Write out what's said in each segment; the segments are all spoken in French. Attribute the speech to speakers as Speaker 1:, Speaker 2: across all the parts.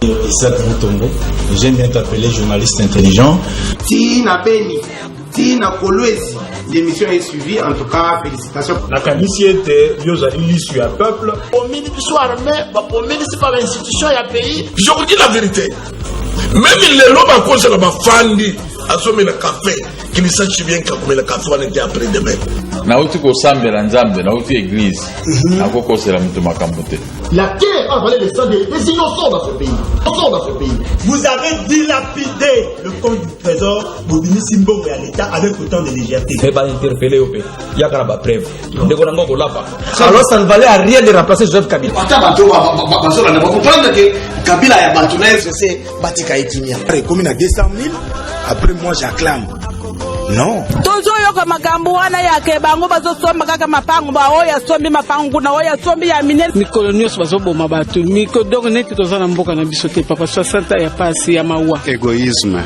Speaker 1: Isaac Moutombo, j'aime bien t'appeler journaliste intelligent.
Speaker 2: Tina Beni, Tina Kolwezi, l'émission est suivie, en tout cas, félicitations.
Speaker 3: La qualifié était, l'issue à peuple.
Speaker 4: Au ministre soit armé, au ministre par l'institution et à pays.
Speaker 5: Je vous dis la vérité. Même les lobes à cause de ma fandi, à sommer le café, qui ne sache bien que le café on était après demain.
Speaker 6: Nauti ko sambe la nzambe, nauti église. Akoko c'est la mutuma kambote.
Speaker 4: La terre a volé le sang des innocents dans ce pays.
Speaker 7: Vous avez dilapidé le compte du trésor pour venir Simbo et à l'État avec autant de légèreté.
Speaker 8: Mais pas interpellé au pays. Il y a qu'à la preuve.
Speaker 9: Alors ça ne valait à rien de remplacer Joseph Kabila.
Speaker 2: Vous comprendre que Kabila a battu c'est Batika Etimia.
Speaker 1: Comme il a 200 000, après moi j'acclame. Non.
Speaker 10: Tozo yoka magambo wana yake bango bazosomba kaka mapango ba oya sombi mapango na oya sombi ya minene
Speaker 11: mikolo nyos bazoboma bato miko donc neti tozana mboka na biso te papa 60 ya pasi ya mawa.
Speaker 12: Égoïsme.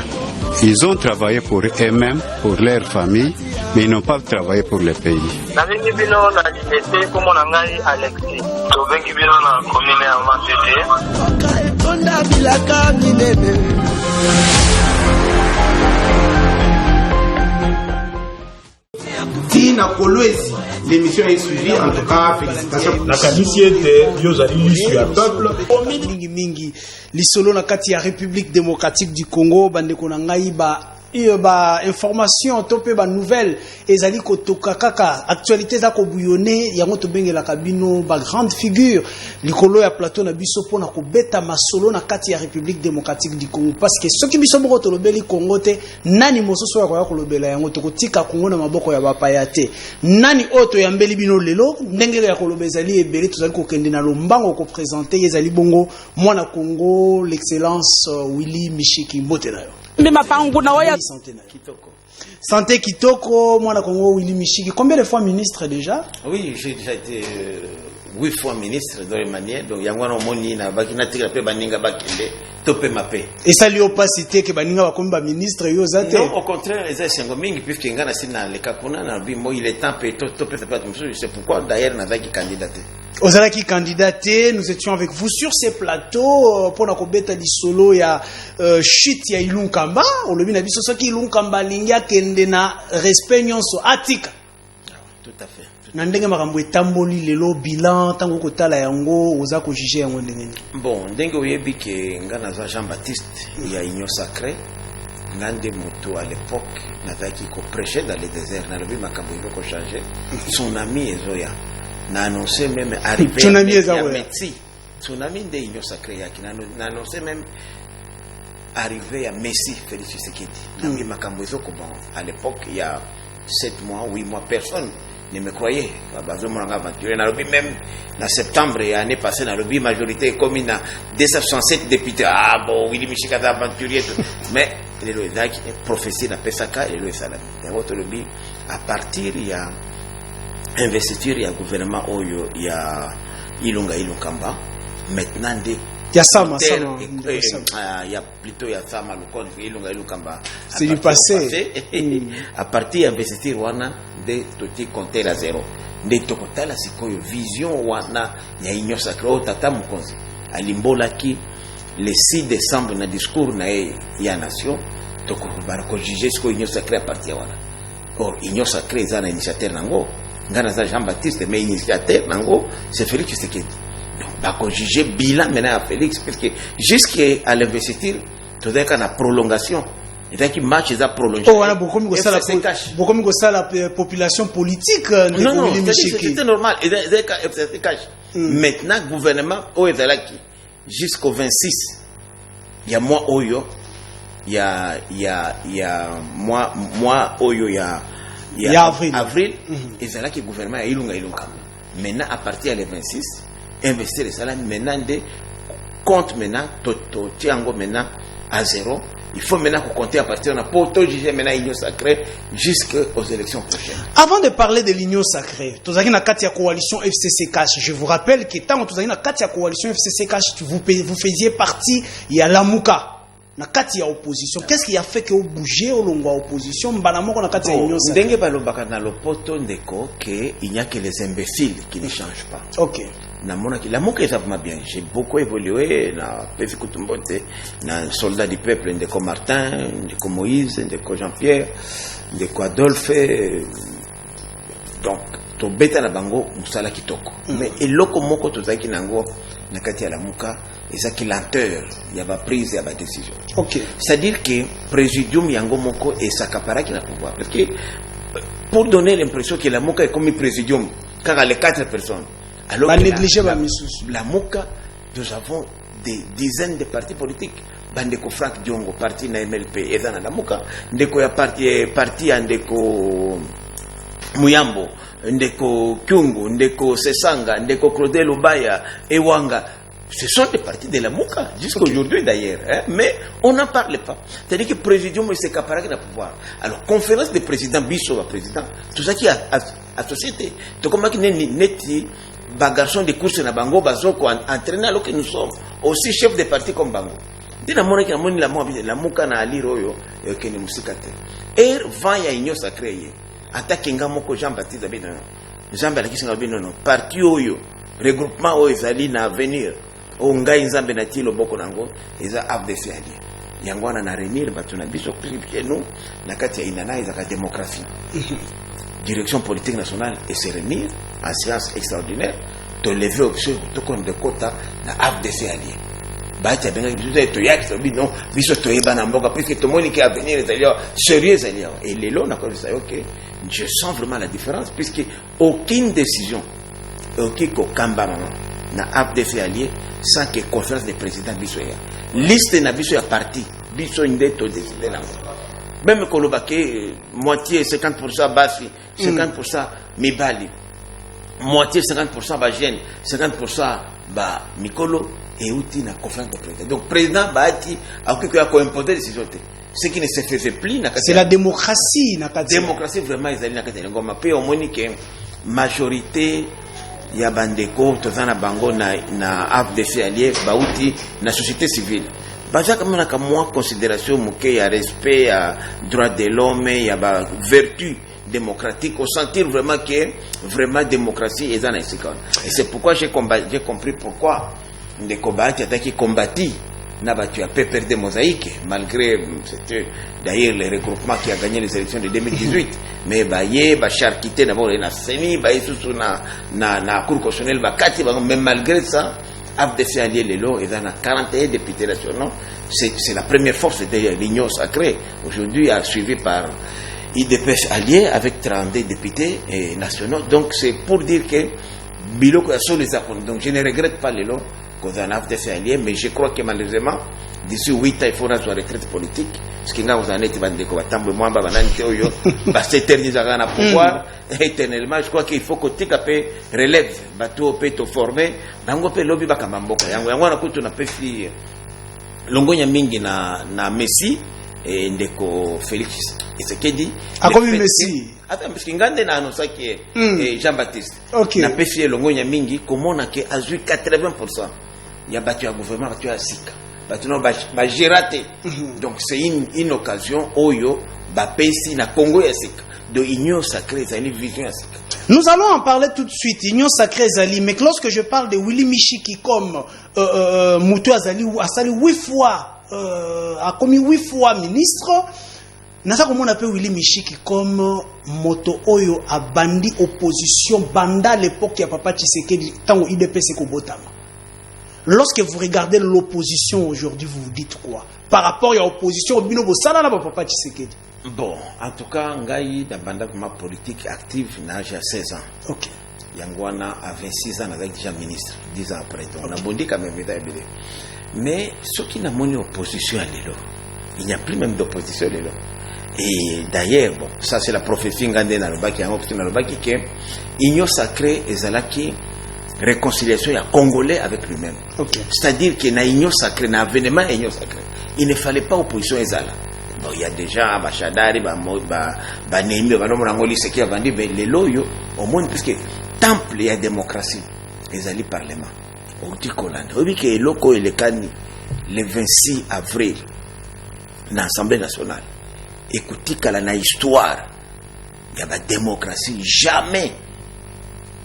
Speaker 12: Ils ont travaillé pour eux-mêmes, pour leur famille, mais ils n'ont pas travaillé pour le pays.
Speaker 13: Nabengi bino na liberté comme on ngai Alexis. Tobengi bino na commune ya Matete.
Speaker 14: Tonda bilaka minene.
Speaker 2: Tina Kolwezi, l'émission est suivie, en tout cas, félicitations.
Speaker 3: La qualifié était, l'issue à peuple.
Speaker 9: Mingi mingi, lisolo na kati ya République démocratique du Congo, bandeko na ngai ba information topé ba nouvelle ezali kotoka kaka actualité za ko bouillonner yango to bengela kabino ba grande figure likolo ya plateau na biso pona ko beta masolo na kati ya République démocratique du Congo parce que soki biso boko to lobeli Congo te nani mososo ya ko lobela yango to kotika Congo na maboko ya bapaya te nani oto ya mbeli bino lelo ndenge ya ko lobezali ebele tozali ko kende na lombango ko présenter ezali bongo mwana Congo l'excellence Willy Mishiki mbote nayo Santé Kitoko, moi, Congo, Willy Mishiki. Combien de fois ministre déjà?
Speaker 15: Oui, j'ai déjà été 8 fois ministre dans les manières. Donc, il y a un moni, na tigre pe baninga bakende, topé ma paix.
Speaker 9: Et ça lui opacité que baninga comme ministre yozate.
Speaker 15: Non, au contraire, les Sengomingi, puisque ngana sina le kakuna na bimo, il est temps pe topé pas c'est pourquoi d'ailleurs n'a qui candidaté.
Speaker 9: Ozala qui candidaté, nous étions avec vous sur ces plateaux pour na kobeta di solo ya shit ya Ilunkamba, on le bina biso soki Ilunkamba linga kende na respect nyonso atika.
Speaker 15: Tout à fait.
Speaker 9: Na ndenge makambo etamboli lelo bilan tango kotala yango oza ko juger yango ndenge.
Speaker 15: Bon, ndenge oyebi ke ngana za Jean-Baptiste ya Union Sacrée ngande moto à l'époque n'avaki ko prêcher dans le désert na lobi makambo ko changer son ami Ezoya n'a annoncé même arriver à Metsi son ami de Union Sacrée ya n'a annoncé même arrivé à Messi Félix Tshisekedi na makambo ko bon à l'époque il y a 7 mois 8 mois personne ne me croyait. Même en septembre et l'année passée, dans le majorité comme il a 267 députés. Ah bon, Willy Michikata aventurier. Mais le prophétie n'a pas ça qu'à le salam. À partir il y a investiture, il y a gouvernement, il y a Ilunkamba. Maintenant des
Speaker 9: il y a Sama,
Speaker 15: il y a plutôt Sama Ilunkamba.
Speaker 9: C'est du passé.
Speaker 15: À partir d'investir wana de toti compter à zéro. De tokota la sikoyo vision wana ya Union Sacrée au tata mukonzi. Alimbola ki le 6 décembre na discours na ya nation toko barako juger ce Union Sacrée à partir wana. Or Union Sacrée est un initiateur nango. Ngana za Jean-Baptiste mais initiateur nango c'est Félix Tshisekedi. Donc, bah, qu'on juge bilan maintenant à Félix, parce que jusqu'à l'investiture, tout d'un cas, la prolongation. Et donc, il match, ils ont prolongé.
Speaker 9: Oh, voilà, beaucoup de la population politique.
Speaker 15: Non, c'était normal. Et FCC cash. Maintenant, le gouvernement, jusqu'au 26, il y a moi, Oyo, il y a moi, Oyo, il y a avril, et c'est là que le gouvernement a Ilunga. Maintenant, à partir du 26, investir les salaires maintenant de compte maintenant tiango maintenant à zéro. Il faut maintenant compter à partir de pour juger maintenant l'Union Sacrée jusqu'aux élections prochaines.
Speaker 9: Avant de parler de l'Union Sacrée, vous avez une coalition FCC Cash. Je vous rappelle que tant que vous avez une coalition FCC Cash, vous faisiez partie, il y a Lamuka. na kati ya opposition. Qu'est-ce qui a fait que vous bougez au long de l'opposition? Banamoko na kati ya union sacrée.
Speaker 15: Ndenge balobaka na lopoto ndeko que il n'y a que les imbéciles qui ne changent pas.
Speaker 9: OK.
Speaker 15: Na mona ki la moka exactement bien. J'ai beaucoup évolué na Pefi Kutumbote, na soldat du peuple ndeko Martin, ndeko Moïse, ndeko Jean-Pierre, ndeko Adolphe. Donc to beta na bango musala kitoko. Mais eloko moko tozaki nango na kati ya la muka ezaki lenteur ya ba prise ya ba décision.
Speaker 9: OK.
Speaker 15: C'est-à-dire que présidium yango moko et s'accaparaki na pouvoir parce que pour donner l'impression que la muka est comme un présidium car les 4 personnes alors
Speaker 9: la négliger ba misusu.
Speaker 15: La muka nous avons des dizaines de partis politiques. Bandeko Frank Diongo parti na MLP ezana la muka ndeko ya parti andeko Muyambo ndeko Kyungu ndeko Sesanga ndeko Claude Lubaya Ewanga. Ce sont des partis de la Mouka, jusqu'aujourd'hui d'ailleurs. Hein? Mais on n'en parle pas. C'est-à-dire que le président s'est caparé de pouvoir. Alors, conférence des présidents, Bissot, président, tout ça qui a société. Donc, comment qu'il n'est pas garçon de course na Bango, Bazoko, entraîné alors que nous sommes aussi chefs des partis comme Bango. Dès la monnaie qui a monnaie la Mouka na Ali Royo, qui est musikate. Et va y a une sacrée. Attaque Ngamoko Jean-Baptiste Abidon. Jean-Baptiste Abidon, parti Oyo, regroupement Oezali na avenir. Onga nzambe na tilo boko nango eza AFDC ali yango na renir batu na biso chez nous na kati ya inana ezaka démocratie direction politique nationale et se réunir en séance extraordinaire to lever option to compte de quota na AFDC ali bacha benga biso to yakso bino biso to eba na mboka puisque to moni ki avenir ezali sérieux ezali et lelo na ko ça OK je sens vraiment la différence puisque aucune décision aucun kamba maman na AFDC allié sans que conférence des présidents biso ya liste na biso ya parti biso ndeto décider na même kolobake moitié 50% basi 50% mibali moitié 50% ba jeune 50% ba mikolo et outi na conférence des présidents donc président baati akiko ko imposer décision ce qui ne se faisait plus na
Speaker 9: c'est la démocratie na kati
Speaker 15: démocratie vraiment ezali na kati ngoma pe omoni que majorité ya bandeko tozana bango na AFDC allié bauti na société civile baza kama na kamwa considération muke ya respect ya droit de l'homme ya ba vertu démocratique au sentir vraiment que vraiment démocratie est dans et c'est pourquoi j'ai compris pourquoi ndeko baati ataki combattu na batu ya PPRD Mosaïque malgré d'ailleurs le regroupement qui a gagné les élections de 2018 mais baye ba charquité d'abord na seni baye sous na cour constitutionnelle bakati même malgré ça AFDC allié lelo et dans 41 députés nationaux c'est la première force de l'union sacrée aujourd'hui suivie par IDPS allié avec 32 députés nationaux donc c'est pour dire que biloko ya solo les accords donc je ne regrette pas lelo qu'on a AFDC allié mais je crois que malheureusement d'ici 8 ans il faudra une retraite politique parce que nga vous en êtes bandeko batambo mwamba banani oyo ba s'éterniser na pouvoir éternellement je crois qu'il faut que tikape relève bato pe to former bango pe lobby bakamba mboka yango na kutu na pefi longonya mingi na Messi et ndeko Félix Tshisekedi
Speaker 9: akomi Messi
Speaker 15: ata parce que ngande na anosaki Jean-Baptiste
Speaker 9: okay.
Speaker 15: Na pefi longonya mingi komona ke azui 80% ya batu ya gouvernement batu ya sika batu no ba gérate donc c'est une occasion oyo ba pesi na Congo ya sika de union sacrée ça une vision ya sika.
Speaker 9: Nous allons en parler tout de suite union sacrée Zali mais lorsque je parle de Willy Michiki comme Moutou Azali ou Asali 8 fois a commis 8 fois ministre nasa komona pe Willy Michiki comme moto oyo a bandi opposition banda l'époque ya papa Tshisekedi tango IDPS ko botama. Lorsque vous regardez l'opposition aujourd'hui, vous vous dites quoi? Par rapport à l'opposition, bino bosala na papa Tshisekedi.
Speaker 15: Bon, en tout cas, ngai da banda ma politique active n'âge à 16 ans.
Speaker 9: OK.
Speaker 15: Yangwana à 26 ans avec déjà ministre, 10 ans après. Donc on a bondi quand même mais ce qui n'a mon opposition à l'élo, il n'y a plus même d'opposition à l'élo. Et d'ailleurs, bon, ça c'est la prophétie ngande na lobaki yango na lobaki que union sacrée ezalaki réconciliation ya congolais avec lui-même.
Speaker 9: Okay.
Speaker 15: C'est-à-dire que na union sacrée na avènement union sacrée, il ne fallait pas opposition ezala. Bon, il y a déjà Bachadari ba Nehemi ba nomo ngoli ce qui a vendu mais les loyo au moins puisque temple ya démocratie ezali parlement. Au Tikolanda. Oui que loko elekani le 26 avril na Assemblée nationale ekotikala na histoire ya ba démocratie jamais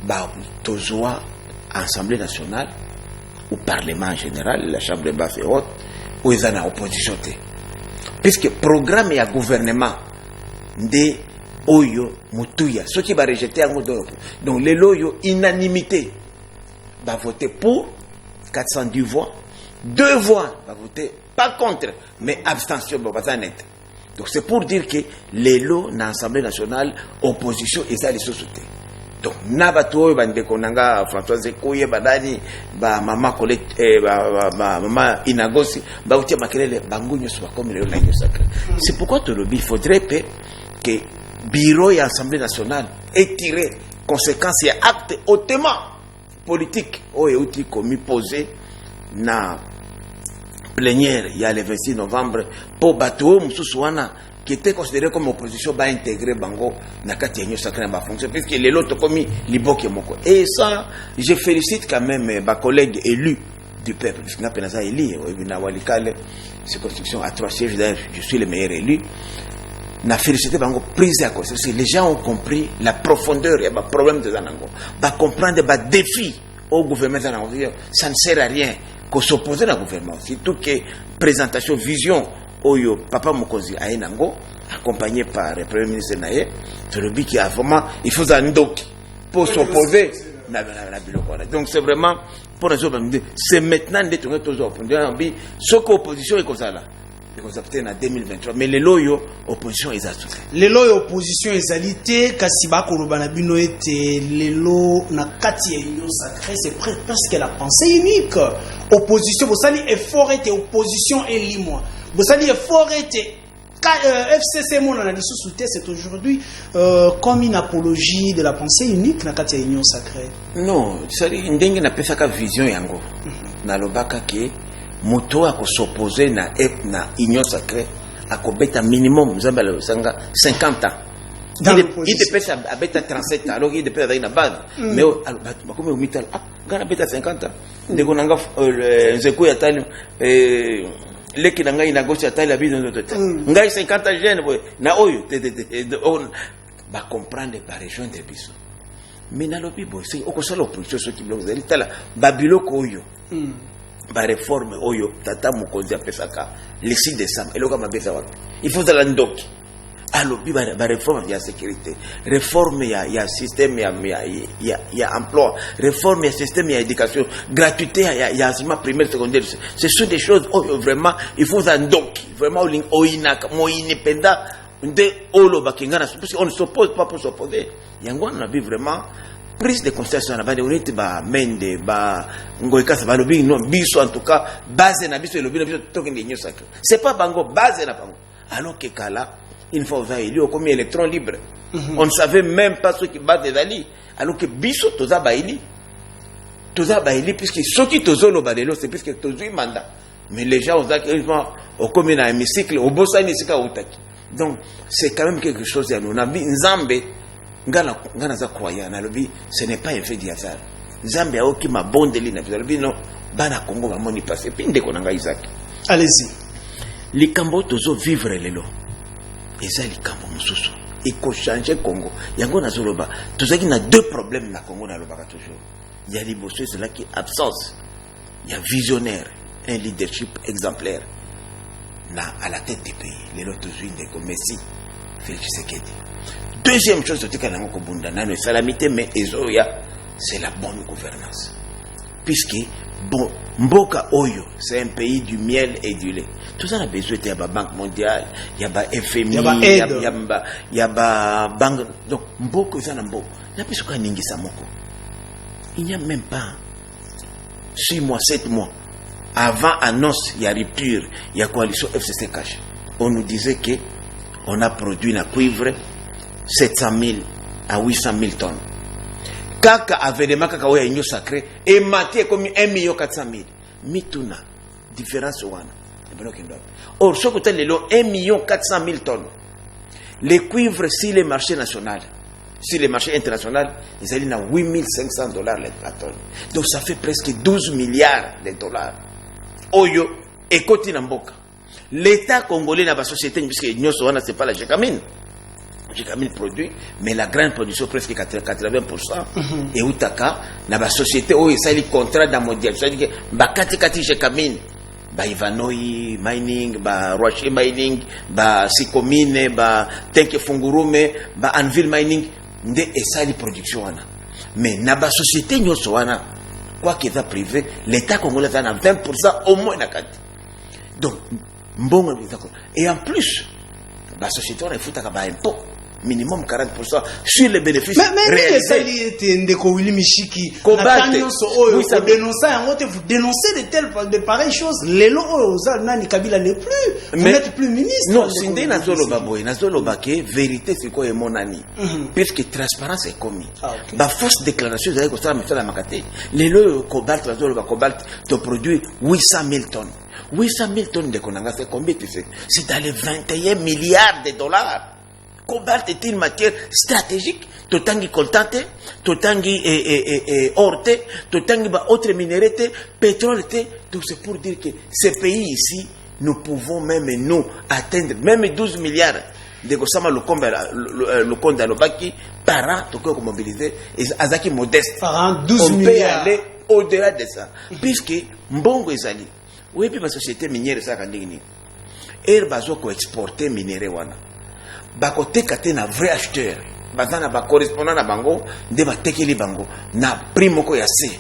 Speaker 15: ba tozwa Assemblée nationale ou Parlement en général, la Chambre basse et haute, où ils sont en opposition. Puisque le programme et le gouvernement de Oyo Mutuya, ceux qui vont rejeter un donc les loyaux, unanimité, va voter pour 410 voix, 2 voix va voter pas contre, mais abstention, va pas net. Donc c'est pour dire que les lots dans l'Assemblée nationale, opposition, ils ont les sociétés. Donc nabato bandeko nanga François Zekouye badani ba mama Colette ba mama Inagosi ba utia makelele bangunyo soit comme le langue sacré. C'est pourquoi tout le il faudrait que bureau et Assemblée nationale ait tiré conséquences et actes hautement politiques au outil commis posé na plénière il y a le 26 novembre pour bateau mususuana qui était considéré comme opposition va intégrer Bango Nakati Agneau Sacré dans la fonction, puisque les autres commis Liboki Moko. Et ça, je félicite quand même mes collègues élus du peuple, puisque n'a pas élu, c'est construction à 3 sièges, je suis le meilleur élu. Na félicité Bango prise à cause. Les gens ont compris la profondeur et le problème de Zanango. Va comprendre les défis au gouvernement Zanango. Ça ne sert à rien qu'on s'oppose au gouvernement. Surtout que présentation, vision, Oyo, Papa Mokozi Aenango, accompagné par le Premier ministre Naye, c'est le but qui a vraiment, il faut un doc pour s'opposer à la Bilokora. Donc c'est vraiment, pour les autres, c'est maintenant de tourner tous aux ce qu'opposition est comme ça là. En 2023, mais les loyaux opposition ils assoutent.
Speaker 9: Les loyaux opposition ils alliés, Kasiba Kolobana Bino était les loyaux na kati Agneau Sacré, c'est presque la pensée unique. Opposition, vous savez, effort était opposition et limois. Vous savez, effort était FCC mon analyse sous-souté, c'est aujourd'hui comme une apologie de la pensée unique na kati Agneau Sacré.
Speaker 15: Non, c'est une dingue na pesa ka vision yango. Na lobaka ki moto a s'opposer na Union Sacrée à kobeta minimum zambala sanga 50 ans. Il dépêche à beta 37 ans alors il dépêche d'aller na base mais comme au mital gana beta 50 ans de konanga nzeko ya tali leki nanga ina gauche ya tali abi ngai 50 ans jeune na oyo ba comprendre ba région de biso mais na lobi bo c'est au kosala opposition ce qui bloque zali ba biloko oyo ba réforme oyo tata Mokonzi apesaka le 6 décembre eloka mabeza wapi il faut la ndoki alobi ba réforme ya sécurité réforme ya système ya emploi réforme ya système ya éducation gratuité ya enseignement primaire secondaire ce sont des choses oyo vraiment il faut la ndoki vraiment oinaka mo indépendant de olo bakingana parce qu'on ne s'oppose pas pour s'opposer yango on a vu vraiment prise de conscience na bande unité ba mende ba ngoikasa ba lobi non biso en tout cas base na biso lobi na biso toke Agneau Sacré c'est pas bango base na bango alors que kala une fois va élu comme électron libre on ne savait même pas ce qui base des ali alors que biso toza ba élu puisque ceux qui tozolo ba lelo c'est puisque tozui mandat mais les gens ont actuellement au comme na hémicycle au bosani sika utaki donc c'est quand même quelque chose ya nous na nzambe ngana za croyant na lobi ce n'est pas un fait d'hasard Zambie a oki mabondeli na lobi non bana Congo ba moni passer pinde ko nanga Isaac
Speaker 9: allez-y
Speaker 15: likambo tozo vivre lelo eza likambo mususu et ko changer Congo yango na zoloba tozaki na deux problèmes na Congo na lobaka toujours il y a liboso c'est là qui absence il y a visionnaire un leadership exemplaire na à la tête du pays lelo tozui ndeko Messi Félix Tshisekedi. Deuxième chose, c'est la bonne gouvernance. Puisque bon, Mboka Oyo, c'est un pays du miel et du lait. Tout ça, on a besoin de la Banque mondiale, il y a la FMI, il y a la Banque. Donc, Mboka, il n'y a même pas 6 mois, 7 mois. Avant annonce, il y a rupture, il y a coalition FCC Cash. On nous disait que on a produit la cuivre 700 000 à 800 000 tonnes. Kaka avait des macaques à Agneau Sacré et maté comme 1 400 000. Mituna, différence ouana. Or, ce côté les lots 1 400 000 tonnes. Les cuivres, si les marchés nationaux, si les marchés internationaux, ils allaient à $8 500 la tonne. Donc ça fait presque 12 milliards de dollars. Oyo et Koti Namboka. L'État congolais n'a pas société, puisque Nyoso Wana, c'est pas la Gécamine. Gécamine produit, mais la grande production, presque 80%, et Outaka, n'a pas société, où il s'agit contrat dans mondial. C'est-à-dire que, bah, Kati Gécamine, bah, Ivanoi Mining, bah, Rocher Mining, bah, Sikomine, bah, Tenke Fungurume, bah, Anvil Mining, et ça, les productions, mais n'a pas société, Nyoso Wana, quoi qu'il soit privé, l'État congolais en a 20% au moins. Donc, bon, et en plus, la société on a foutu un impôt minimum 40% sur les bénéfices réalisés.
Speaker 9: Mais vous dénoncez de pareilles choses. Les lois Nani Kabila n'est plus. Vous n'êtes plus ministre.
Speaker 15: Non, c'est une vérité, c'est quoi mon ami? Puisque transparence est commis. La fausse déclaration, vous avez construit la Makate. Les lois cobalt, te produit 800 000 tonnes. 800 000 tonnes de Konanga, c'est combien tu sais? C'est dans les 21 milliards de dollars. Cobalt est une matière stratégique. Totangi coltante, totangi orte, totangi autre minéralité, pétrole. Donc c'est pour dire que ces pays ici, nous pouvons même nous atteindre même 12 milliards de Gosama le compte d'Alobaki par an, tout cas mobiliser, et Azaki modeste.
Speaker 9: Par an, 12 milliards.
Speaker 15: On peut aller au-delà de ça. Puisque Mbongo Ezali, oui, puis ma société minière, ça, quand elle va exporter minéré wana. Bakote kate na vrai acheteur. Bazana ba correspondant na bango, de ba tekeli bango. Na prix moko ya C.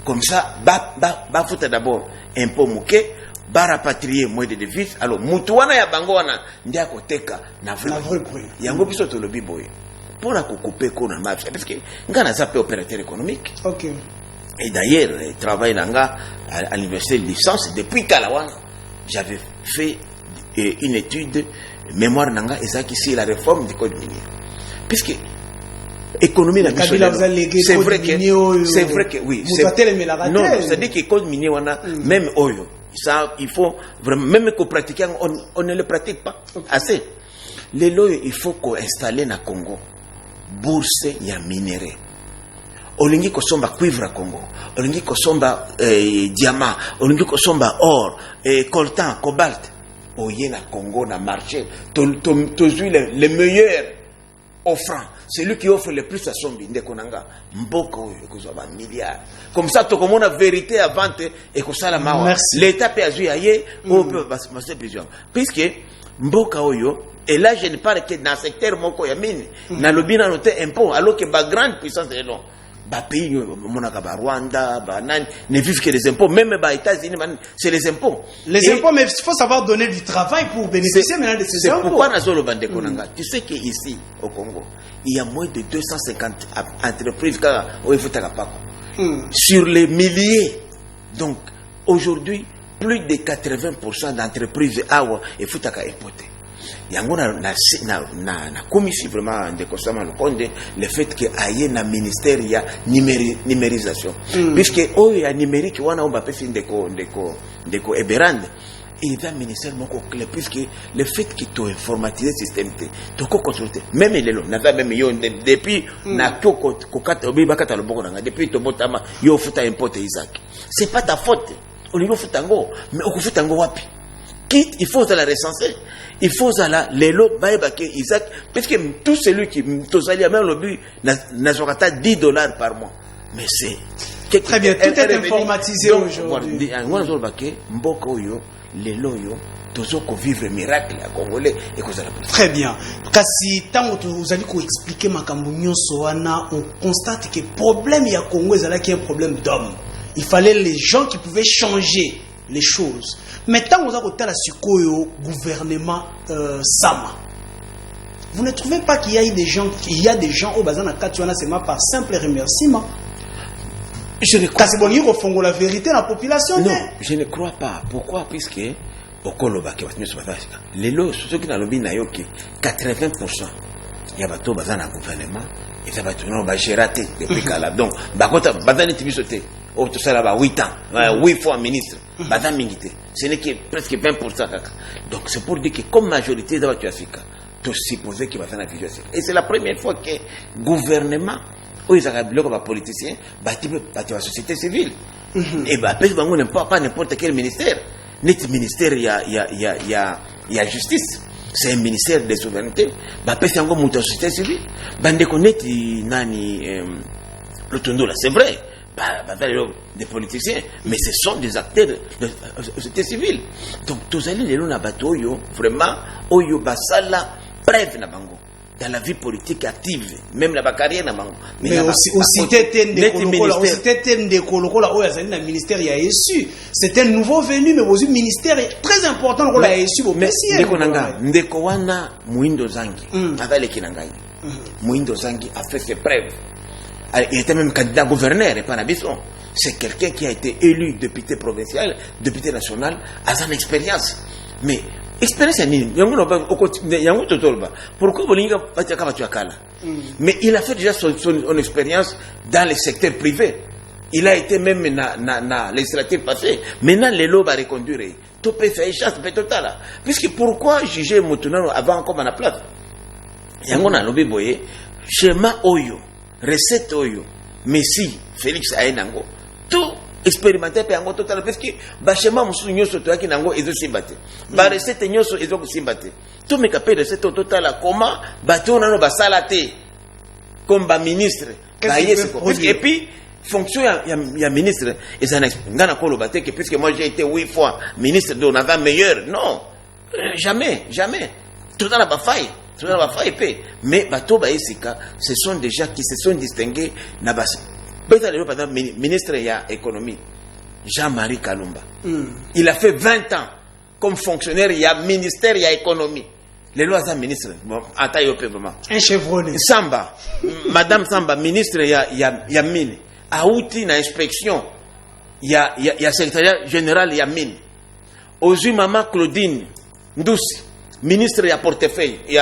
Speaker 15: Comme ça, ba fouta d'abord impôt mouké, ba rapatrier moins de devises. Alors, mutu wana ya bango wana, ndia koteka na vrai prix. Yango biso to lobi boy. Pour la couper ko na mafia. Parce que, ngana zappe opérateur économique.
Speaker 9: Ok.
Speaker 15: Et d'ailleurs, je travaille à l'université de licence. Depuis Kalawana, j'avais fait une étude, mémoire nanga, et ça qui c'est la réforme du code minier. Puisque économie n'a pas c'est vrai que oui. Non, c'est-à-dire que le code minier, même Oyo, ça, il faut vraiment, même qu'on pratique, on ne le pratique pas assez. Les lois, il faut qu'on installe dans Congo, bourse, il y a minéraux. Olingi kosomba cuivre à Congo, olingi kosomba diamant, olingi kosomba or, coltan, cobalt. Oye na Congo na marché, toujours les meilleurs offrants. Celui qui offre le plus à son binde konanga, mboko kozaba milliards. Comme ça, to comme on a vérité à vente et que ça la mawa. L'État peut agir ailleurs, on peut passer plusieurs. Puisque mboka oyo. Et là, je ne parle que dans le secteur moko ya mine. Na lobina noté impôt, alors que ba grande puissance de l'eau. Ba pays, monaka ba Rwanda, ba nani, ne vivent que les impôts. Même ba États-Unis, c'est les impôts.
Speaker 9: Les impôts, mais il faut savoir donner du travail pour bénéficier maintenant de ces impôts.
Speaker 15: C'est pourquoi Nazolo Bande Konanga. Tu sais qu'ici, au Congo, il y a moins de 250 entreprises sur les milliers. Donc, aujourd'hui, plus de 80% d'entreprises awa et futaka importer. Yango na commission vraiment de consommer le compte le fait que aille na ministère ya numérisation puisque o ya numérique wana on va faire ndeko eberande il va ministère moko clé puisque le fait que tu informatiser système to ko consulter même lelo na va même yo depuis na ko kata obi bakata loboko nanga depuis to botama yo futa importe Isaac c'est pas ta faute on lui futa ngo mais on futa ngo wapi quitte il faut la recenser. Il faut ça les lots baïbaké Isaac parce que tout celui qui tosalia même le but n'a pas $10 par mois mais c'est
Speaker 9: très bien tout est informatisé aujourd'hui
Speaker 15: moi je baké mboko yo les lots yo tozoko vivre miracle à congolais et que ça
Speaker 9: très bien kasi tango vous allez expliquer makambo nyonso wana on constate que problème ya Congo ezala qui est un problème d'homme il fallait les gens qui pouvaient changer les choses. Maintenant, vous avez la Sukoyo gouvernement Sama. Vous ne trouvez pas qu'il y a des gens au bazar na Katuana seulement par simple remerciement? Je ne crois pas. La vérité la population.
Speaker 15: Non, je ne crois pas. Pourquoi? Puisque les lots, ceux qui n'ont pas nayoki, 80%. Il y a bateau bazar na gouvernement. Et ça va tout le monde va gérer depuis là. Donc, bakota bazar ni tibisoté. Oh, tout ça là-bas, 8 ans, 8 fois ministre, Madame Mingité, ce n'est que presque 20%. Donc c'est pour dire que comme majorité de l'Afrique, tu supposé qu'il va faire la vision. Et c'est la première fois que le gouvernement, où ils ont bloqué les politiciens, bâti la société civile. Et bah, pas n'importe quel ministère. net ministère ya justice, c'est un ministère de souveraineté. Bah pèse encore mon société civile. Bande connaître nani le tondo là, c'est vrai. Bah des politiciens, mais ce sont des acteurs de la société civile. Donc tous allez les lona bateau yo vraiment oyo basala preuve na bango dans la vie politique active, même la carrière na bango.
Speaker 9: Mais aussi tête de Kolokola oyo azali na ministère ya ESU. C'est un nouveau venu mais aussi ministère très important le la ESU au PCN.
Speaker 15: Ndeko nanga ndeko wana Muindo Zangi avale kinangai. Muindo Zangi a fait ses preuves. Il était même candidat gouverneur et pas Nabisson. C'est quelqu'un qui a été élu député provincial, député national, à son expérience. Mais expérience est nini. Pourquoi Bolinga mais il a fait déjà son expérience dans le secteur privé. Il a été même dans législative passée. Maintenant, les lois vont reconduire. Tout peut faire chasse, peut total. Puisque pourquoi juger Moutounano avant comme à la place? Yangona lobi boye, schéma Oyo. Recette oyo Messi Félix Aenango tout expérimenté pe yango total parce que ba schéma musu nyoso to yaki nango ezo simbate ba recette nyoso ezo simbate tout me capé recette total comment ba to nano ba salate comme ba ministre ba yes et puis fonction ya ministre et ça ngana ko lo baté que puisque moi j'ai été 8 fois ministre de on avait meilleur non jamais total ba faille. Mais ce sont des gens qui se sont distingués. Ministre de l'économie, Jean-Marie Kalumba. Il a fait 20 ans comme fonctionnaire du ministère de l'économie. Les lois sont ministre.
Speaker 9: Un chevronné.
Speaker 15: Samba, Madame Samba, ministre de mine. Aouti na inspection. Il y a secrétaire général de mine. Ozu Maman Claudine Ndouci. Ministre, il y a portefeuille, il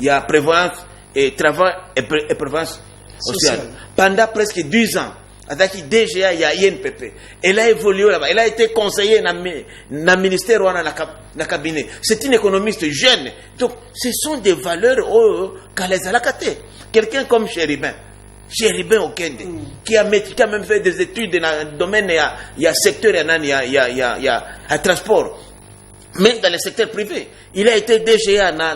Speaker 15: y a prévoyance et travail et prévoyance sociale. Pendant presque 10 ans, avec DGA, il y a INPP. Elle a évolué là-bas. Elle a été conseillère dans le ministère ou dans le cabinet. C'est une économiste jeune. Donc, ce sont des valeurs qu'elle les a lacatées. Quelqu'un comme Chéribin Okende, qui a même fait des études dans le domaine, il y a secteur, il y a transport. Mais dans le secteur privé, il a été DGA na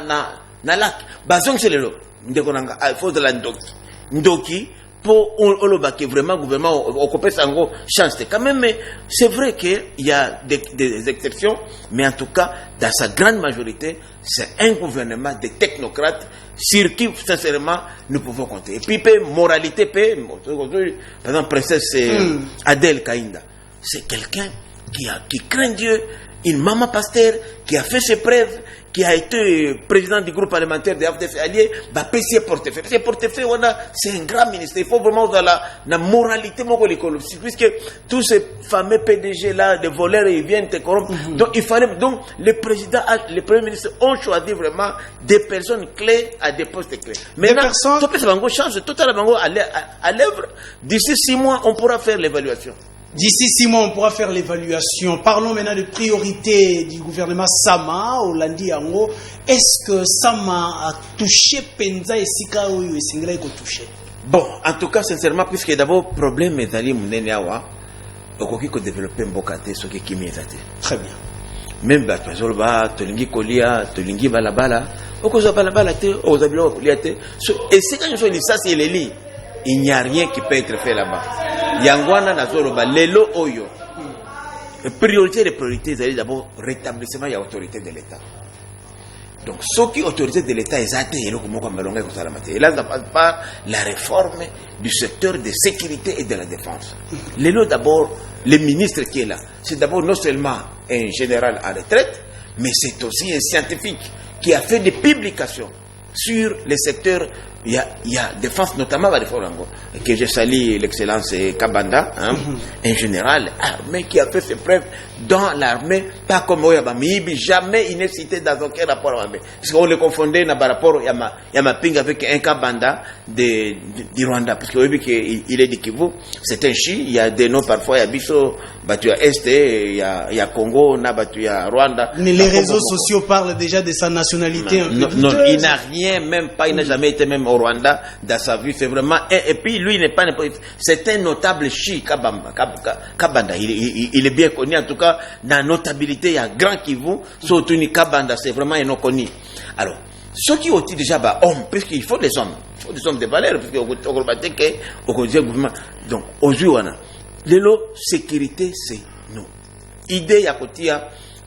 Speaker 15: lac. Bazong c'est le lot. Ndekonanga, il faut de la ndoki pour olobaki vraiment gouvernement occuper sango chance. Quand même, mais c'est vrai qu'il y a des exceptions, mais en tout cas, dans sa grande majorité, c'est un gouvernement de technocrates sur qui, sincèrement, nous pouvons compter. Et puis, moralité, par exemple, princesse Adèle Kainda, c'est quelqu'un qui craint Dieu. Une maman pasteur qui a fait ses preuves, qui a été président du groupe parlementaire des FDF alliés, va payer ses portefeuilles. Ses portefeuilles, c'est un grand ministère. Il faut vraiment dans la moralité, puisque tous ces fameux PDG là, des voleurs, ils viennent te corrompre. Donc il fallait, donc les premiers ministres ont choisi vraiment des personnes clés à des postes clés. Maintenant, tout peut se change totalement à l'œuvre. D'ici 6 mois, on pourra faire l'évaluation.
Speaker 9: D'ici 6 mois, on pourra faire l'évaluation. Parlons maintenant de priorités du gouvernement Sama, au Landi Yango. Est-ce que Sama a touché Penza et Sika ou Singla a touché?
Speaker 15: Bon, en tout cas, sincèrement, puisque d'abord, le problème est d'aller Mouneneawa, au qui développer Mbokate, ce qui est mieux.
Speaker 9: Très bien.
Speaker 15: Même Batazolba, Tolingi Kolia, Tolingi Balabala, au cause de Balabala, aux Abilo Koliate. Et c'est quand je suis ça, c'est les lits. Il n'y a rien qui peut être fait là-bas. Yangwana Nazoroba, Lelo Oyo. Priorité des priorités, c'est d'abord rétablissement et autorité de l'État. Donc, ce qui est autorité de l'État, et là, ça passe par la réforme du secteur de sécurité et de la défense. Lelo d'abord, le ministre qui est là, c'est d'abord non seulement un général à retraite, mais c'est aussi un scientifique qui a fait des publications sur les secteurs. Il y a défense, notamment la défense que je salue l'excellence Kabanda, un général armé qui a fait ses preuves dans l'armée, pas comme Oyabami, jamais il n'est cité dans aucun rapport à l'armée. Parce qu'on le confondait dans le rapport Yamaping avec un Kabanda du Rwanda, parce qu'il est du Kivu, c'est un Chi, il y a des noms parfois, il y a Bisso, il y a Est, il y a Congo, il y a Rwanda.
Speaker 9: Mais les réseaux sociaux parlent déjà de sa nationalité.
Speaker 15: Non, il n'a rien, même pas, il n'a jamais été même au Rwanda dans sa vie. C'est vraiment et puis lui il n'est pas c'est un notable chi Kabanda. Il est bien connu en tout cas dans la notabilité. Il y a grand Kivu surtout ni Kabanda, c'est vraiment un nom connu. Alors ceux qui ont été déjà hommes, puisqu'il faut des hommes, de valeur, puisque donc aujourd'hui les lots sécurité c'est nous. Idée à côté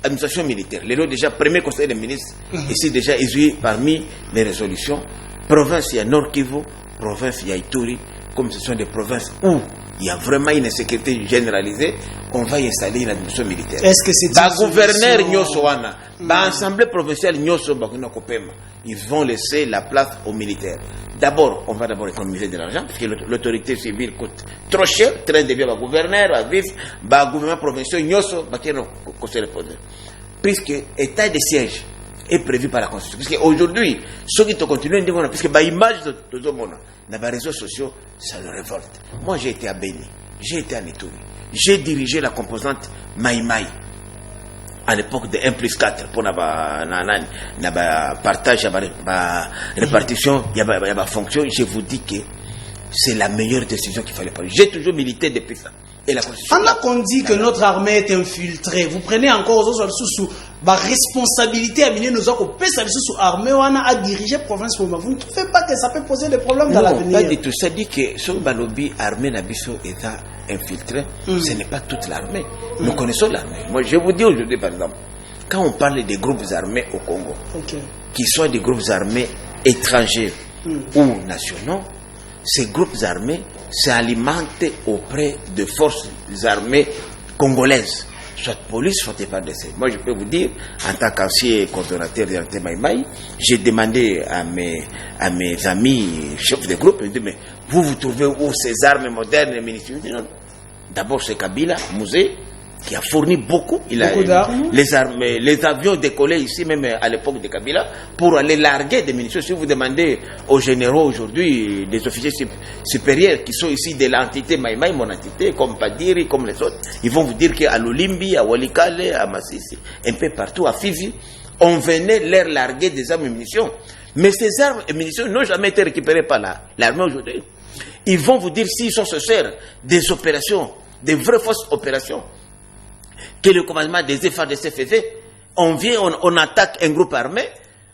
Speaker 15: administration militaire. Les lots déjà premier conseil des ministres ici déjà ils parmi les résolutions. Province il y a Nord Kivu, province il y a Ituri, comme ce sont des provinces où il y a vraiment une insécurité généralisée, on va y installer une administration militaire.
Speaker 9: Est-ce que c'est
Speaker 15: gouverneur Nyosoana, assemblée provinciale Nyoso Bakuna Kopema, ils vont laisser la place aux militaires. D'abord, on va d'abord économiser de l'argent, parce que l'autorité civile coûte trop cher, train de bien gouverneur, vif, gouvernement provincial Nyoso Bakuna conseil de poder. Puisque état de siège est prévu par la Constitution. Puisque aujourd'hui, ceux qui continuent, puisque l'image de tout le monde, dans les réseaux sociaux, ça le révolte. Moi, j'ai été à Béni, j'ai été à Ituri, j'ai dirigé la composante Maïmaï à l'époque de 1+4 pour la partage, la répartition, il y a la fonction. Je vous dis que c'est la meilleure décision qu'il fallait prendre. J'ai toujours milité depuis ça. Et la Constitution.
Speaker 9: Pendant qu'on dit que notre armée est infiltrée, vous prenez encore aux autres sous la responsabilité à mener nos autres sous armée à diriger province. Vous ne trouvez pas que ça peut poser des problèmes dans l'avenir?
Speaker 15: Pas du tout. Ça dit que sur Balobi, armée Nabiso est infiltrée. Ce n'est pas toute l'armée. Nous connaissons l'armée. Moi, je vous dis aujourd'hui, par exemple, quand on parle des groupes armés au Congo, qui soient des groupes armés étrangers ou nationaux, ces groupes armés s'alimentent auprès de forces armées congolaises, soit police, soit FARDC. Moi, je peux vous dire, en tant qu'ancien coordonnateur de l'Anté Maïmaï, j'ai demandé à mes amis chefs de groupe, je dis, mais vous trouvez où ces armes modernes et militaires? D'abord, c'est Kabila, Mouzé, qui a fourni beaucoup. Il a les armes, les avions décollés ici, même à l'époque de Kabila, pour aller larguer des munitions. Si vous demandez aux généraux aujourd'hui, des officiers supérieurs qui sont ici de l'entité Maïmaï, mon entité, comme Padiri, comme les autres, ils vont vous dire qu'à l'Olimbi, à Walikale, à Massissi, un peu partout, à Fizi, on venait leur larguer des armes et munitions. Mais ces armes et munitions n'ont jamais été récupérées par l'armée aujourd'hui. Ils vont vous dire s'ils sont sincères des opérations, des vraies fausses opérations, que le commandement des FARDC faisait. On vient, on attaque un groupe armé,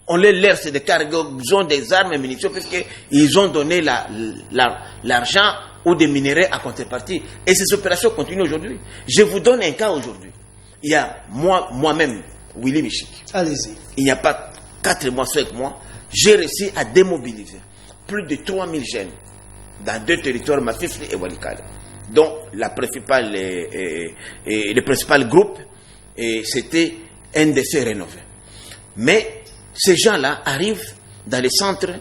Speaker 15: on les laisse des cargos, ils ont des armes et munitions, parce qu'ils ont donné l'argent ou des minerais à contrepartie. Et ces opérations continuent aujourd'hui. Je vous donne un cas aujourd'hui. Il y a moi-même, Willy Michik.
Speaker 9: Allez-y.
Speaker 15: Il n'y a pas 4 mois, 5 mois, j'ai réussi à démobiliser plus de 3000 jeunes dans 2 territoires, Mafifli et Walikale. Donc, le principal groupe, c'était NDC rénové. Mais ces gens-là arrivent dans les centres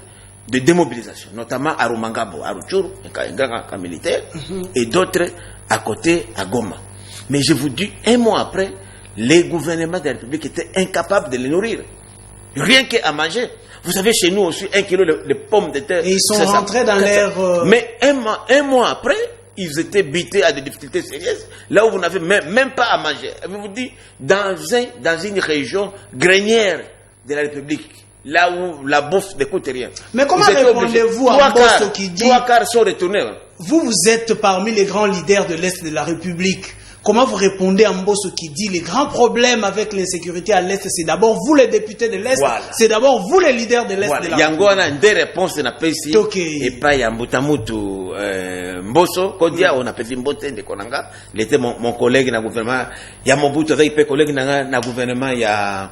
Speaker 15: de démobilisation, notamment à Rumangabo, à Rutshuru, un grand camp militaire, et d'autres à côté, à Goma. Mais je vous dis, un mois après, les gouvernements de la République étaient incapables de les nourrir. Rien qu'à manger. Vous savez, chez nous aussi, 1 kilo de pommes de terre.
Speaker 9: Et ils sont rentrés dans l'air.
Speaker 15: Mais un mois après, ils étaient butés à des difficultés sérieuses, là où vous n'avez même pas à manger. Je vous dis, dans une région grenière de la République, là où la bouffe ne coûte rien.
Speaker 9: Mais comment répondez-vous à Mbosso qui dit...
Speaker 15: 3/4 sont retournés.
Speaker 9: Vous êtes parmi les grands leaders de l'Est de la République. Comment vous répondez à Mbosso qui dit les grands problèmes avec l'insécurité à l'Est, c'est d'abord vous les députés de l'Est, c'est d'abord vous les leaders de l'Est de la République.
Speaker 15: Yango a des réponses na pesi et pas ya Mbutamutu Mbosso Kodia on appelle Mbote de Konanga, il était mon collègue dans le gouvernement, ya Mobutu avec mes collègues dans le gouvernement ya